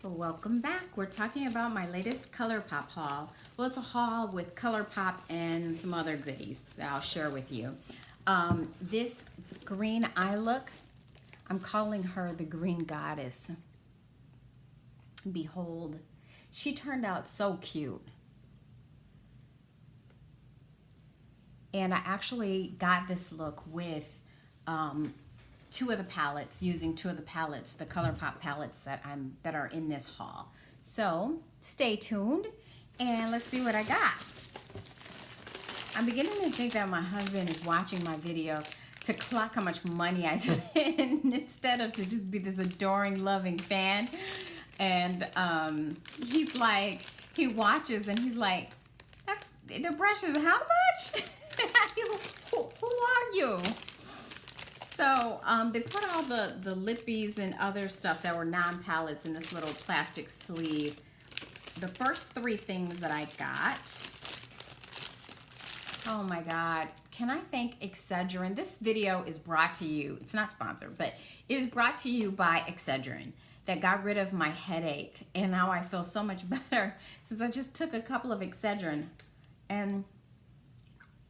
Welcome back. We're talking about my latest Colourpop haul. Well, it's a haul with Colourpop and some other goodies that I'll share with you. This green eye look, I'm calling her the Green Goddess. Behold, she turned out so cute. And I actually got this look with two of the palettes, using two of the palettes, the Colourpop palettes that are in this haul. So stay tuned and let's see what I got. I'm beginning to think that my husband is watching my video to clock how much money I spend instead of to just be this adoring, loving fan. And he's like, he watches and he's like, the brush is how much? Who are you? So they put all the lippies and other stuff that were non-palettes in this little plastic sleeve. The first three things that I got, oh my God, can I thank Excedrin? This video is brought to you, it's not sponsored, but it is brought to you by Excedrin that got rid of my headache. And now I feel so much better since I just took a couple of Excedrin and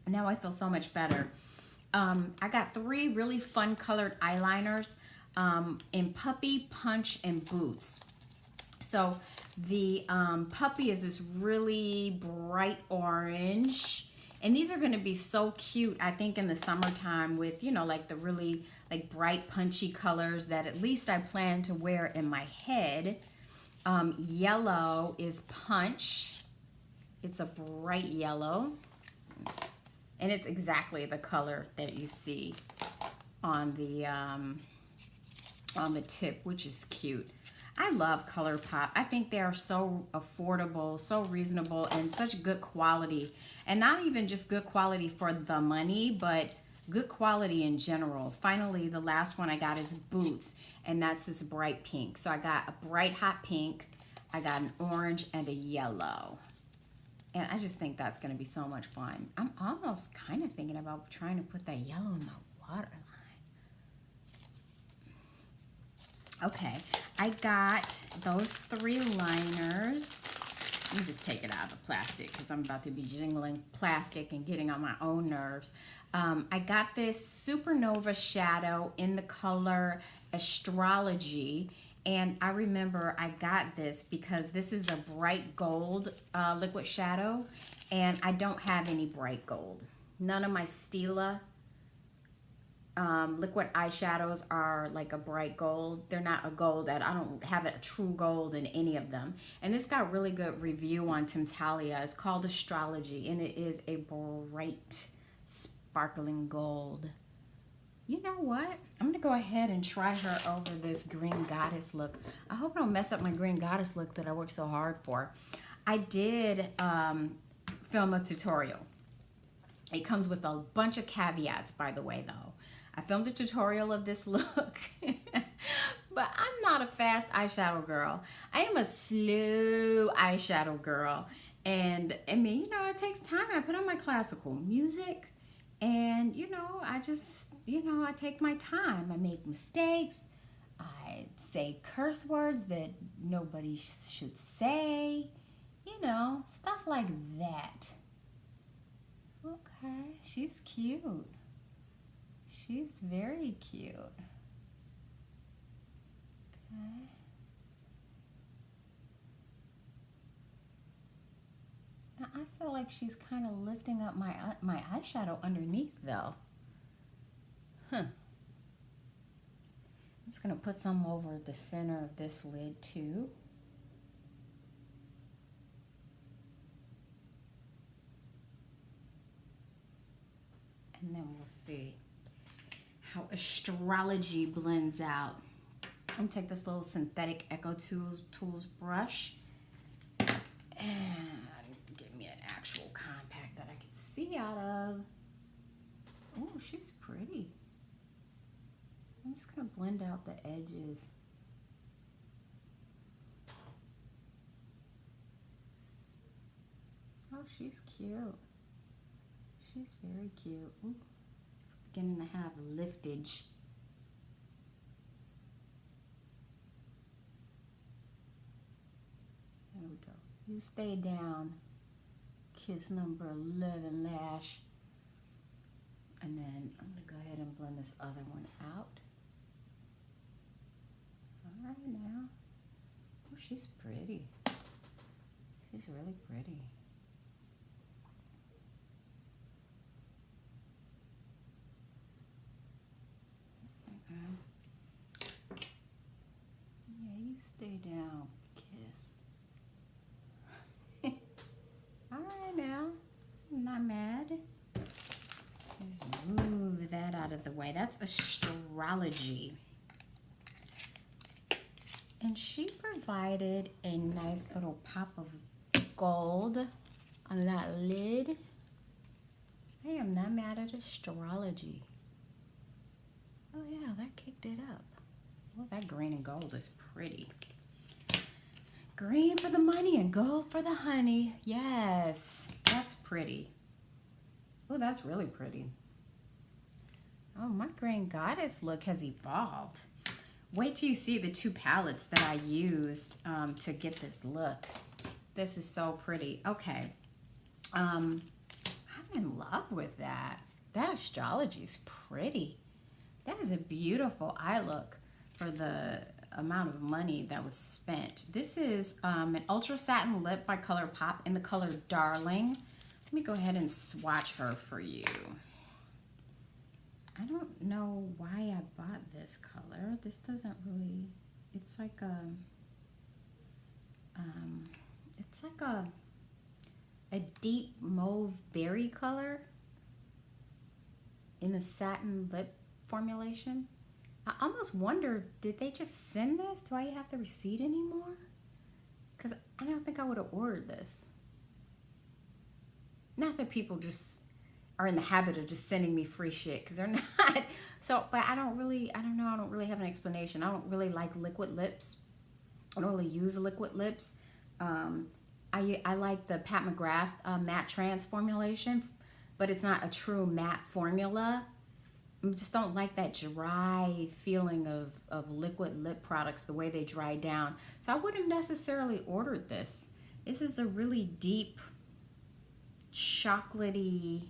now I feel so much better. I got three really fun colored eyeliners in Puppy, Punch, and Boots. So the Puppy is this really bright orange. And these are gonna be so cute, I think, in the summertime with, you know, like the really like bright, punchy colors that at least I plan to wear in my head. Yellow is Punch. It's a bright yellow. And it's exactly the color that you see on the tip, which is cute. I love Colourpop. I think they are so affordable, so reasonable, and such good quality. And not even just good quality for the money, but good quality in general. Finally, the last one I got is Boots, and that's this bright pink. So I got a bright hot pink, I got an orange, and a yellow. And I just think that's going to be so much fun. I'm almost kind of thinking about trying to put that yellow in my waterline. Okay, I got those three liners. Let me just take it out of the plastic because I'm about to be jingling plastic and getting on my own nerves. I got this Supernova shadow in the color Astrology. And I remember I got this because this is a bright gold liquid shadow, and I don't have any bright gold. None of my Stila liquid eyeshadows are like a bright gold. They're not a gold. I don't have a true gold in any of them. And this got a really good review on Timtalia. It's called Astrology, and it is a bright, sparkling gold. You know what? I'm gonna go ahead and try her over this Green Goddess look. I hope I don't mess up my Green Goddess look that I worked so hard for. I did film a tutorial. It comes with a bunch of caveats, by the way, though. I filmed a tutorial of this look, but I'm not a fast eyeshadow girl. I am a slow eyeshadow girl. And I mean, you know, it takes time. I put on my classical music and, you know, I just, you know, I take my time. I make mistakes. I say curse words that nobody should say. You know, stuff like that. Okay, she's cute. She's very cute. Okay. Now, I feel like she's kind of lifting up my eyeshadow underneath, though. Huh. I'm just going to put some over the center of this lid, too. And then we'll see how Astrology blends out. I'm going to take this little synthetic Echo Tools brush and give me an actual compact that I can see out of. Oh, she's pretty. I'm just going to blend out the edges. Oh, she's cute. She's very cute. Ooh, beginning to have liftage. Here we go. You stay down. Kiss number 11 lash. And then I'm going to go ahead and blend this other one out. All right now. Oh, she's pretty. She's really pretty. Yeah, you stay down, kiss. All right now. I'm not mad. Just move that out of the way. That's Astrology. And she provided a nice little pop of gold on that lid. I am not mad at Astrology. Oh yeah, that kicked it up. Well, that green and gold is pretty. Green for the money and gold for the honey. Yes, that's pretty. Oh, that's really pretty. Oh, my green goddess look has evolved. Wait till you see the two palettes that I used to get this look. This is so pretty. Okay. I'm in love with that. That Astrology is pretty. That is a beautiful eye look for the amount of money that was spent. This is an Ultra Satin Lip by Colourpop in the color Darling. Let me go ahead and swatch her for you. I don't know why I bought this color. This doesn't really, it's like a deep mauve berry color in the satin lip formulation. I almost wonder, did they just send this? Do I have the receipt anymore? Because I don't think I would have ordered this. Not that people just are in the habit of just sending me free shit, because they're not. So, but I don't know, I don't really have an explanation. I don't really like liquid lips. I don't really use liquid lips. I like the Pat McGrath Matte Trans formulation, but it's not a true matte formula. I just don't like that dry feeling of liquid lip products, the way they dry down. So I wouldn't have necessarily ordered this. This is a really deep, chocolatey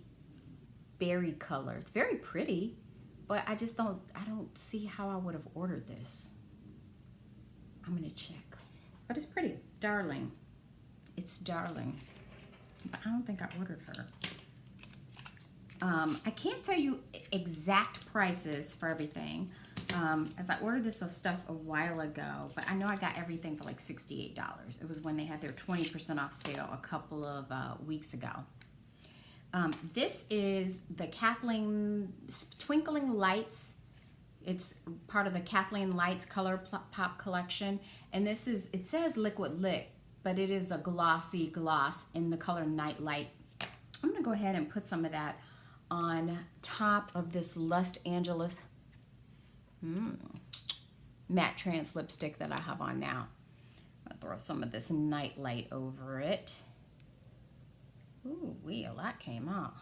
berry color. It's very pretty, but I don't see how I would have ordered this. I'm gonna check. But it's pretty. Darling. It's Darling. But I don't think I ordered her. I can't tell you exact prices for everything, as I ordered this stuff a while ago, but I know I got everything for like $68. It was when they had their 20% off sale a couple of weeks ago. This is the Kathleen Twinkling Lights. It's part of the Kathleen Lights Colourpop collection, and this is, it says liquid lip, but it is a glossy gloss in the color Night Light. I'm gonna go ahead and put some of that on top of this Los Angeles matte trans lipstick that I have on now. I'll throw some of this Night Light over it. Ooh, a lot came out.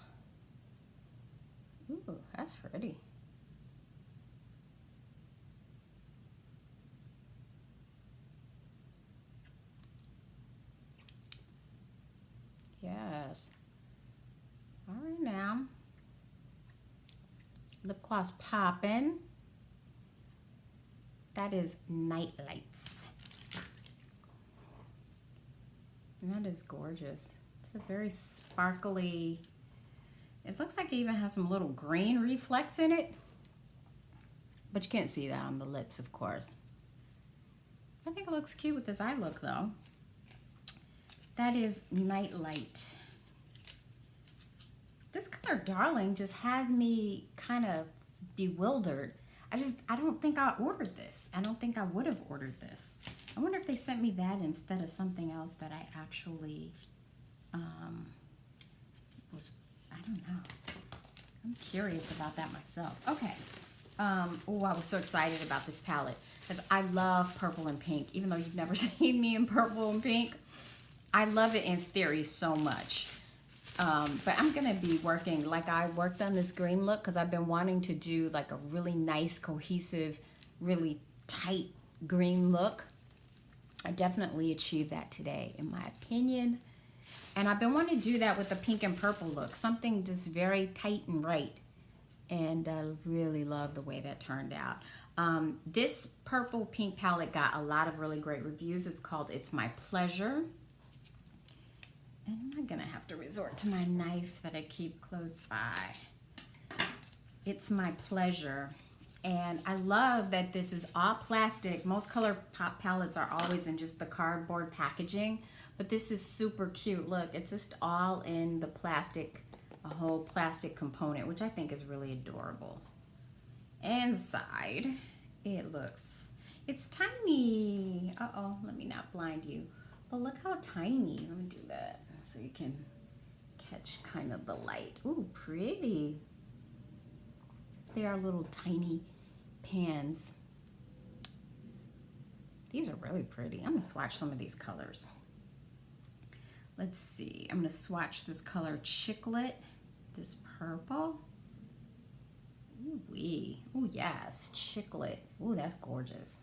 Ooh, that's pretty. Yes. All right now. Lip gloss poppin'. That is Night Lights. And that is gorgeous. It's a very sparkly, it looks like it even has some little green reflex in it. But you can't see that on the lips, of course. I think it looks cute with this eye look though. That is Night Light. This color Darling just has me kind of bewildered. I don't think I ordered this. I don't think I would have ordered this. I wonder if they sent me that instead of something else that I actually I don't know. I'm curious about that myself. Okay. Oh, I was so excited about this palette because I love purple and pink. Even though you've never seen me in purple and pink, I love it in theory so much. But I'm gonna be working, like I worked on this green look because I've been wanting to do like a really nice, cohesive, really tight green look. I definitely achieved that today, in my opinion. And I've been wanting to do that with the pink and purple look. Something just very tight and right. And I really love the way that turned out. This purple pink palette got a lot of really great reviews. It's called It's My Pleasure. And I'm going to have to resort to my knife that I keep close by. It's My Pleasure. And I love that this is all plastic. Most Colourpop palettes are always in just the cardboard packaging. But this is super cute. Look, it's just all in the plastic, a whole plastic component, which I think is really adorable. Inside, it's tiny. Uh-oh, let me not blind you. But look how tiny. Let me do that so you can catch kind of the light. Ooh, pretty. They are little tiny pans. These are really pretty. I'm gonna swatch some of these colors. Let's see, I'm gonna swatch this color Chiclet, this purple. Ooh wee, ooh yes, Chiclet. Ooh, that's gorgeous.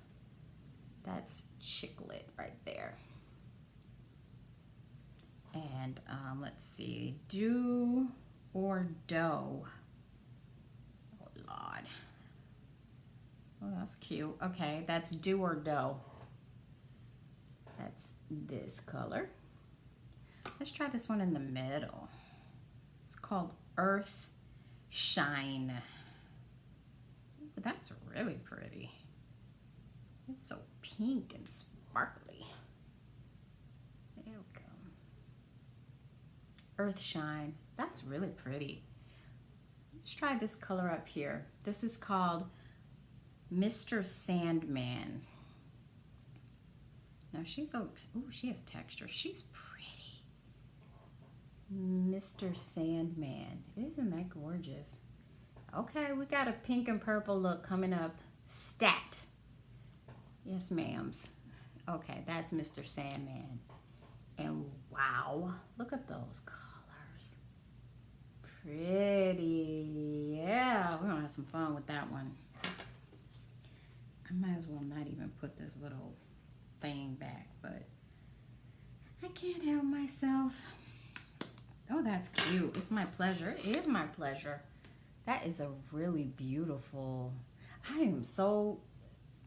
That's Chiclet right there. And let's see, Do or Dough. Oh Lord. Oh, that's cute. Okay, that's Do or Dough. That's this color. Let's try this one in the middle. It's called Earth Shine. Ooh, that's really pretty. It's so pink and sparkly. There we go. Earth Shine. That's really pretty. Let's try this color up here. This is called Mr. Sandman. Now she's, oh, she has texture. She's pretty. Mr. Sandman. Isn't that gorgeous? Okay, we got a pink and purple look coming up. Stat. Yes, ma'ams. Okay, that's Mr. Sandman. And wow, look at those colors. Pretty. Yeah, we're gonna have some fun with that one. I might as well not even put this little thing back, but I can't help myself. Oh, that's cute. It's My Pleasure. It is My Pleasure. That is a really beautiful. I am so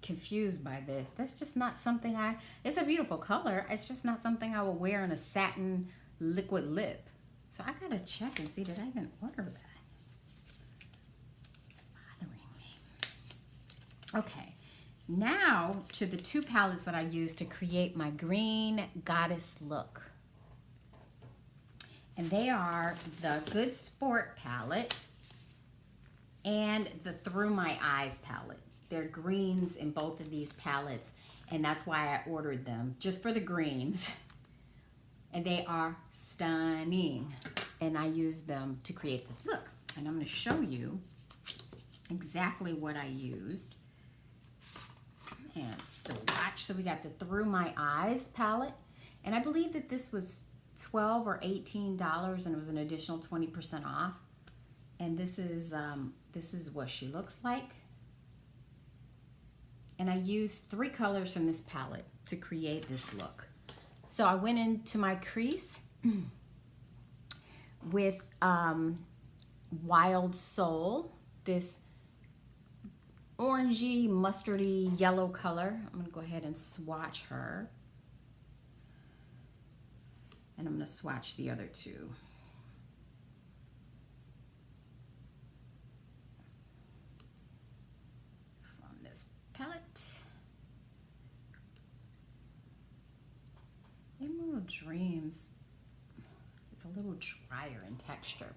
confused by this. That's just not something it's a beautiful color. It's just not something I would wear in a satin liquid lip. So I gotta check and see, did I even order that? Bothering me. Okay, now to the two palettes that I used to create my green goddess look. And they are the Good Sport palette and the Through My Eyes palette. They're greens in both of these palettes, and that's why I ordered them, just for the greens. And they are stunning. And I used them to create this look. And I'm gonna show you exactly what I used. And swatch. So we got the Through My Eyes palette. And I believe that this was $12 or $18, and it was an additional 20% off. And this is what she looks like. And I used 3 colors from this palette to create this look. So I went into my crease with Wild Soul, this orangey, mustardy yellow color. I'm gonna go ahead and swatch her. And I'm gonna swatch the other two. From this palette. Emerald Dreams. It's a little drier in texture.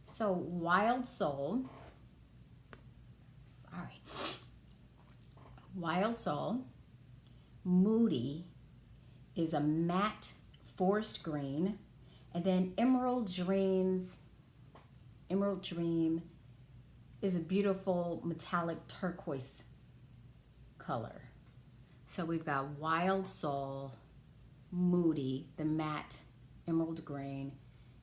So Wild Soul. Sorry. Wild Soul. Moody is a matte forest green, and then Emerald Dream is a beautiful metallic turquoise color. So we've got Wild Soul, Moody, the matte emerald green,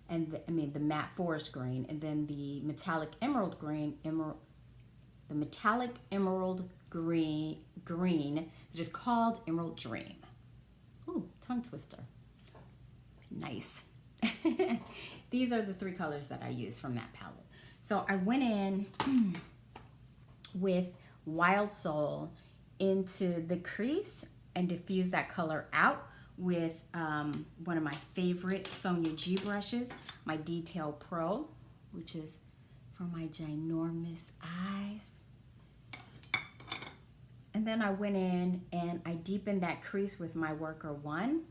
and the matte forest green, and then the metallic emerald green, the metallic emerald green that is called Emerald Dream. tongue twister. Nice. These are the 3 colors that I use from that palette. So I went in with Wild Soul into the crease and diffused that color out with one of my favorite Sonia G brushes, my Detail Pro, which is for my ginormous eyes. And then I went in and I deepened that crease with my Worker 1.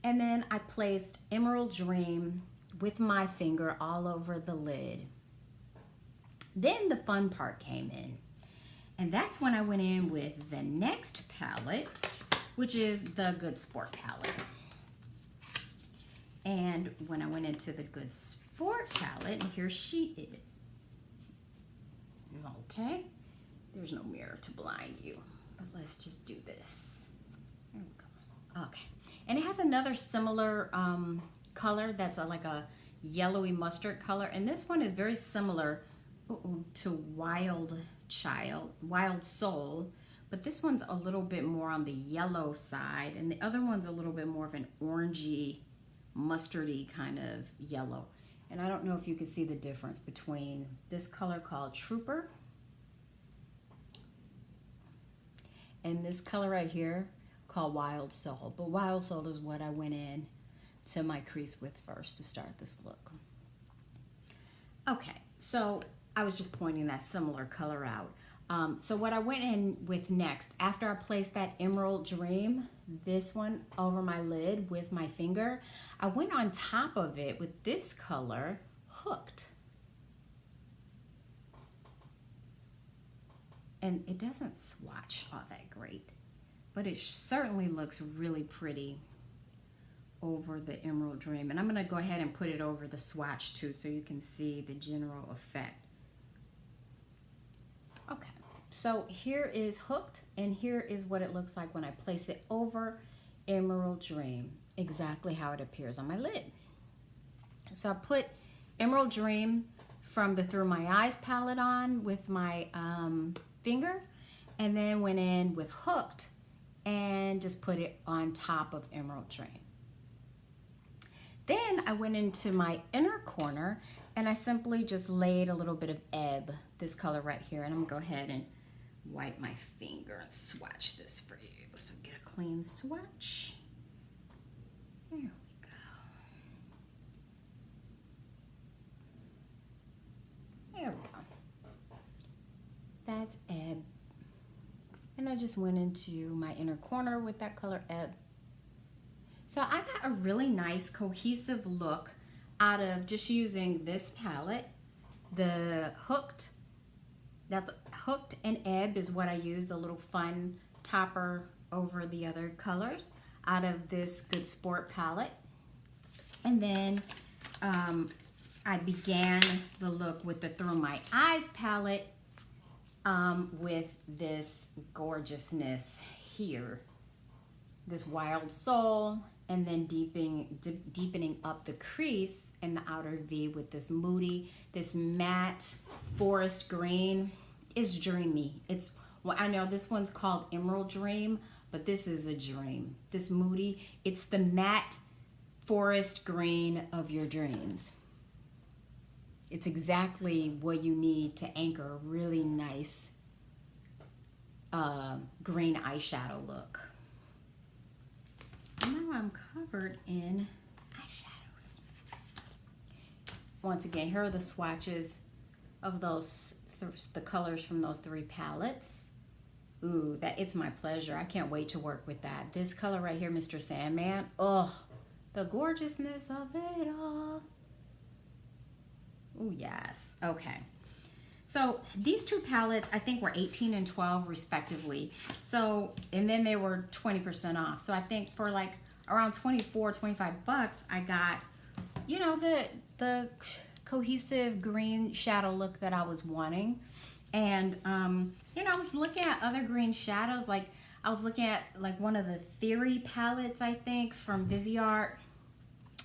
And then I placed Emerald Dream with my finger all over the lid. Then the fun part came in. And that's when I went in with the next palette, which is the Good Sport palette. And when I went into the Good Sport palette, and here she is. Okay, there's no mirror to blind you, but let's just do this. There we go. Okay, and it has another similar color that's like a yellowy mustard color, and this one is very similar to Wild Soul, but this one's a little bit more on the yellow side, and the other one's a little bit more of an orangey, mustardy kind of yellow. And I don't know if you can see the difference between this color called Trooper and this color right here called Wild Soul. But Wild Soul is what I went in to my crease with first to start this look. Okay, so I was just pointing that similar color out. So what I went in with next, after I placed that Emerald Dream, this one over my lid with my finger, I went on top of it with this color, Hooked. And it doesn't swatch all that great, but it certainly looks really pretty over the Emerald Dream. And I'm gonna go ahead and put it over the swatch too so you can see the general effect. Okay, so here is Hooked, and here is what it looks like when I place it over Emerald Dream, exactly how it appears on my lid. So I put Emerald Dream from the Through My Eyes palette on with my finger, and then went in with Hooked and just put it on top of Emerald Dream. Then I went into my inner corner and I simply just laid a little bit of Ebb, this color right here, and I'm gonna go ahead and wipe my finger and swatch this for you. So get a clean swatch. There we go. There we go. That's Ebb. And I just went into my inner corner with that color Ebb. So I got a really nice cohesive look out of just using this palette. The Hooked, that's Hooked and Ebb is what I used, a little fun topper over the other colors out of this Good Sport palette. And then I began the look with the Through My Eyes palette with this gorgeousness here, this Wild Soul, and then deepening up the crease in the outer V with this moody, this matte forest green. It's dreamy. It's, well, I know this one's called Emerald Dream, but this is a dream. This moody, it's the matte forest green of your dreams. It's exactly what you need to anchor a really nice green eyeshadow look. Now I'm covered in eyeshadows. Once again, here are the swatches of those, the colors from those 3 palettes. Ooh, it's my pleasure. I can't wait to work with that. This color right here, Mr. Sandman. Oh, the gorgeousness of it all. Ooh, yes. Okay. So these 2 palettes, I think, were $18 and $12 respectively. So, and then they were 20% off. So I think for like around $24-25, I got, you know, the cohesive green shadow look that I was wanting. And, you know, I was looking at other green shadows. Like I was looking at like one of the Theory palettes, I think, from Viseart,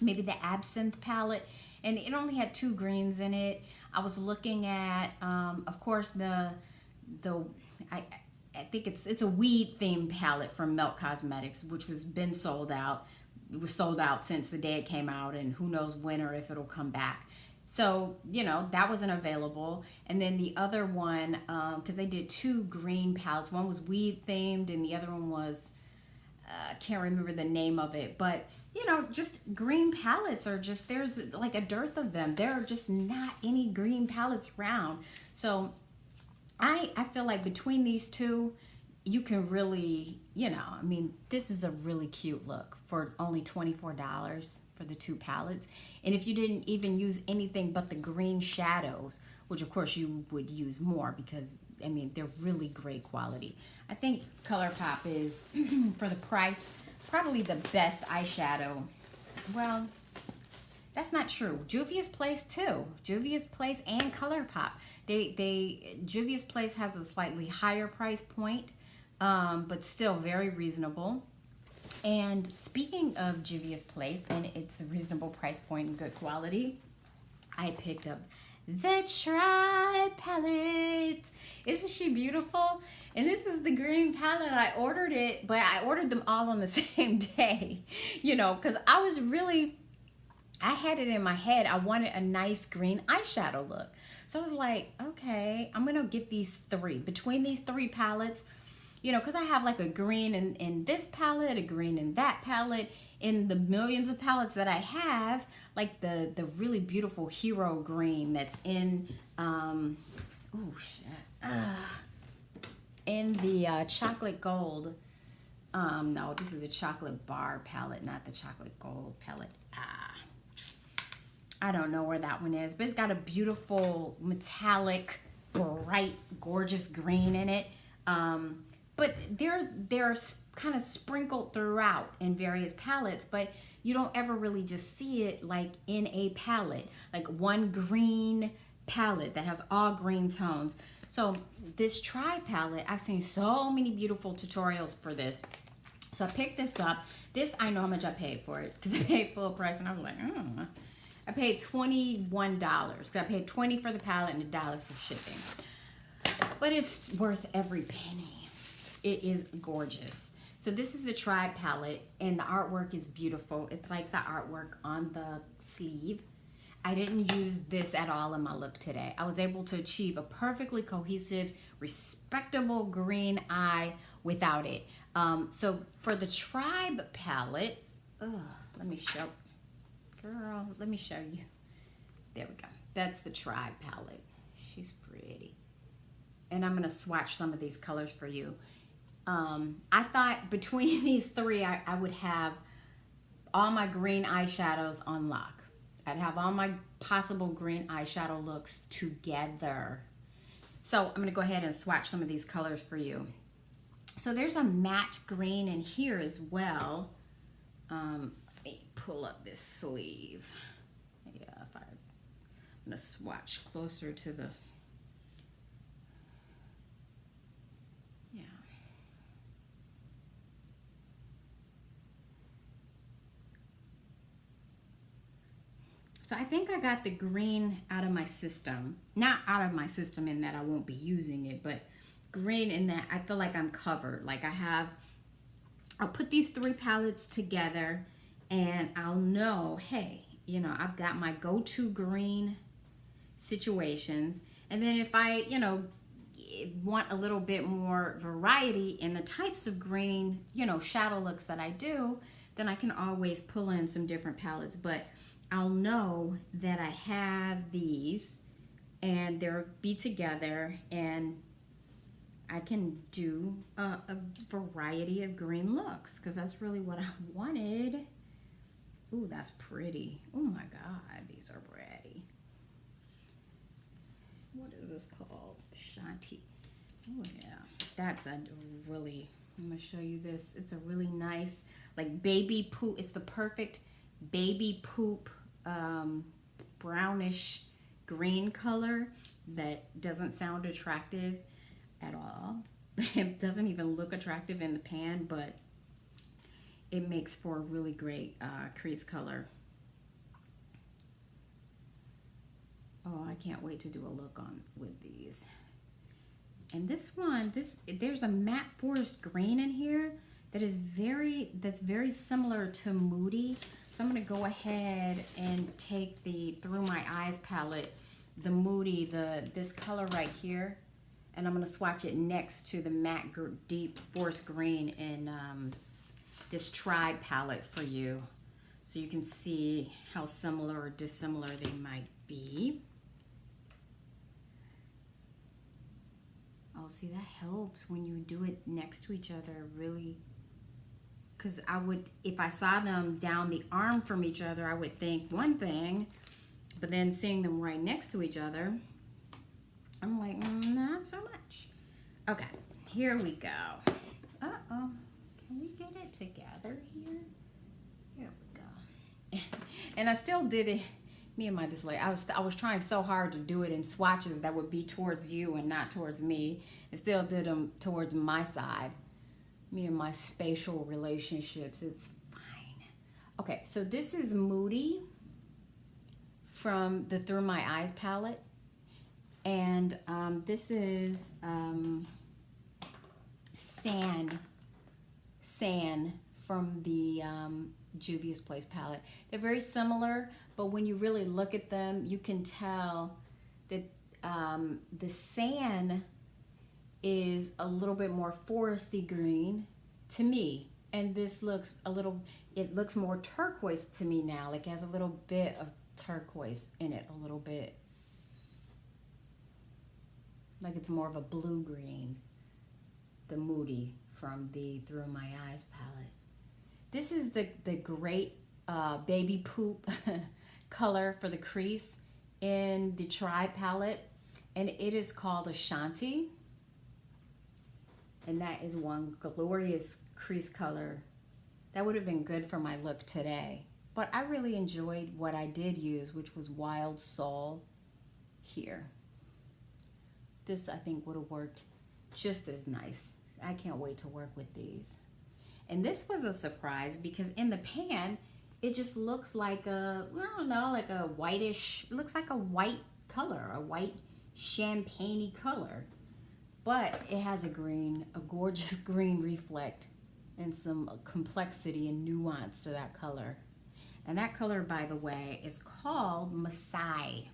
maybe the Absinthe palette. And it only had 2 greens in it. I was looking at, of course, I think it's a weed themed palette from Melt Cosmetics, which was been sold out. It was sold out since the day it came out, and who knows when or if it'll come back. So, you know, that wasn't available. And then the other one, because they did 2 green palettes. One was weed themed and the other one was, I can't remember the name of it. But, you know, just green palettes are just, there's like a dearth of them. There are just not any green palettes around. So I feel like between these two, you can really, you know, I mean, this is a really cute look for only $24 for the 2 palettes. And if you didn't even use anything but the green shadows, which of course you would use more because, I mean, they're really great quality. I think Colourpop is, for the price, probably the best eyeshadow. Well, that's not true. Juvia's Place too. Juvia's Place and Colourpop. Juvia's Place has a slightly higher price point, but still very reasonable. And speaking of Juvia's Place and its reasonable price point and good quality, I picked up the Try palette. Isn't she beautiful? And this is the green palette. I ordered it, but I ordered them all on the same day, you know, because I had it in my head. I wanted a nice green eyeshadow look. So I was like, okay, I'm going to get these 3. Between these 3 palettes, you know, because I have like a green in this palette, a green in that palette, in the millions of palettes that I have, like the really beautiful hero green that's in, in the chocolate gold. No, this is the chocolate bar palette, not the chocolate gold palette. I don't know where that one is, but it's got a beautiful metallic, bright, gorgeous green in it. But they're kind of sprinkled throughout in various palettes, but you don't ever really just see it like in a palette, like one green palette that has all green tones. So this Try palette, I've seen so many beautiful tutorials for this. So I picked this up. This, I know how much I paid for it because I paid full price, and I was like, I paid $21 because I paid $20 for the palette and $1 for shipping. But it's worth every penny. It is gorgeous. So this is the Try palette, and the artwork is beautiful. It's like the artwork on the sleeve. I didn't use this at all in my look today. I was able to achieve a perfectly cohesive, respectable green eye without it. So for the Tribe palette, let me show you. There we go. That's the Tribe palette. She's pretty. And I'm gonna swatch some of these colors for you. I thought between these 3, I would have all my green eyeshadows on lock. I'd have all my possible green eyeshadow looks together. So I'm gonna go ahead and swatch some of these colors for you. So there's a matte green in here as well. Let me pull up this sleeve. Yeah, I'm gonna swatch closer to the, so I think I got the green out of my system. Not out of my system in that I won't be using it, but green in that I feel like I'm covered. Like I'll put these 3 palettes together and I'll know, hey, you know, I've got my go-to green situations. And then if I, you know, want a little bit more variety in the types of green, you know, shadow looks that I do, then I can always pull in some different palettes. But I'll know that I have these and they'll be together and I can do a variety of green looks because that's really what I wanted. Ooh, that's pretty. Oh my God, these are pretty. What is this called? Shanti. Oh yeah, that's a really, I'm gonna show you this. It's a really nice, like baby poop. It's the perfect baby poop brownish green color that doesn't sound attractive at all. It doesn't even look attractive in the pan, but it makes for a really great crease color. Oh, I can't wait to do a look on with these. And this one, there's a matte forest green in here that's very similar to Moody. So I'm gonna go ahead and take the Through My Eyes palette, the Moody, this color right here, and I'm gonna swatch it next to the matte deep forest green in this Tribe palette for you, so you can see how similar or dissimilar they might be. Oh, see, that helps when you do it next to each other, really. Because I would, if I saw them down the arm from each other, I would think one thing, but then seeing them right next to each other, I'm like, not so much. Okay, here we go. Uh-oh, can we get it together here? Here we go. And I still did it. Me and my display, I was trying so hard to do it in swatches that would be towards you and not towards me, and still did them towards my side. Me and my spatial relationships, it's fine. Okay, so this is Moody from the Through My Eyes palette, and this is Sand from the Juvia's Place palette. They're very similar, but when you really look at them, you can tell that the Sand is a little bit more foresty green to me, and this looks it looks more turquoise to me now, like it has a little bit of turquoise in it, a little bit, like it's more of a blue green, the Moody from the Through My Eyes palette. This is the great baby poop color for the crease in the Tribe palette, and it is called Ashanti. And that is one glorious crease color. That would have been good for my look today. But I really enjoyed what I did use, which was Wild Soul here. This, I think, would have worked just as nice. I can't wait to work with these. And this was a surprise because in the pan, it just looks like a, I don't know, like a whitish, it looks like a white color, a white champagne-y color. But it has a green, a gorgeous green reflect and some complexity and nuance to that color. And that color, by the way, is called Masai.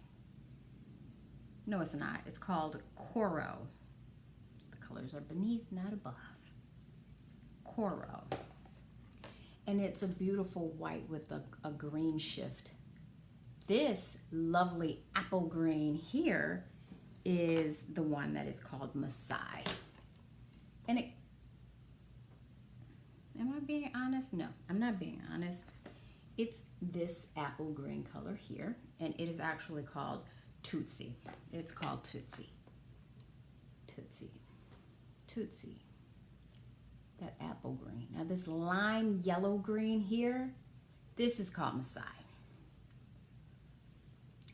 No, it's not. It's called Coro. The colors are beneath, not above. Coro. And it's a beautiful white with a green shift. This lovely apple green here is the one that is called Masai. And it, am I being honest? No, I'm not being honest. It's this apple green color here, and it is actually called Tootsie. It's called Tootsie. Tootsie. Tootsie. That apple green. Now this lime yellow green here, this is called Masai.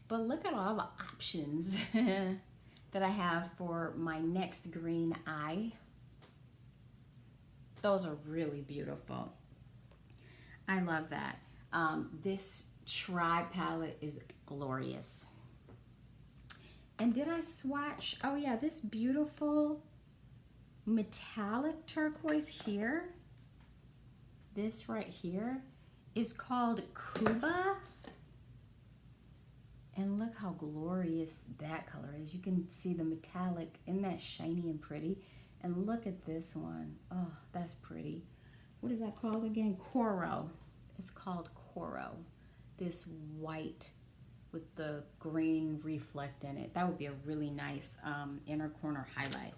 But look at all the options that I have for my next green eye. Those are really beautiful. I love that. This Tribe palette is glorious. And did I swatch? Oh yeah, this beautiful metallic turquoise here. This right here is called Cuba. And look how glorious that color is. You can see the metallic, isn't that shiny and pretty? And look at this one. Oh, that's pretty. What is that called again? Coro. It's called Coro. This white with the green reflect in it. That would be a really nice inner corner highlight.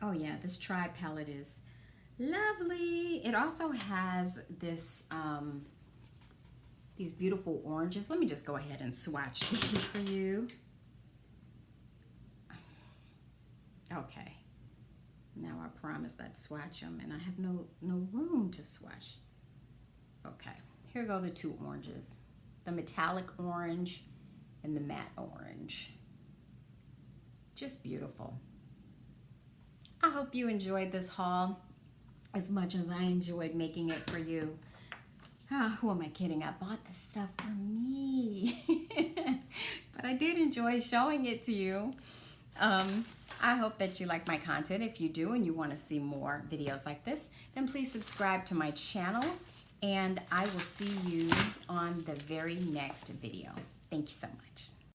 Oh yeah, this Tribe palette is lovely. It also has this these beautiful oranges. Let me just go ahead and swatch these for you. Okay. Now I promised I'd swatch them, and I have no room to swatch. Okay, here go the two oranges. The metallic orange and the matte orange. Just beautiful. I hope you enjoyed this haul as much as I enjoyed making it for you. Who am I kidding? I bought this stuff for me. But I did enjoy showing it to you. I hope that you like my content. If you do and you want to see more videos like this, then please subscribe to my channel, and I will see you on the very next video. Thank you so much.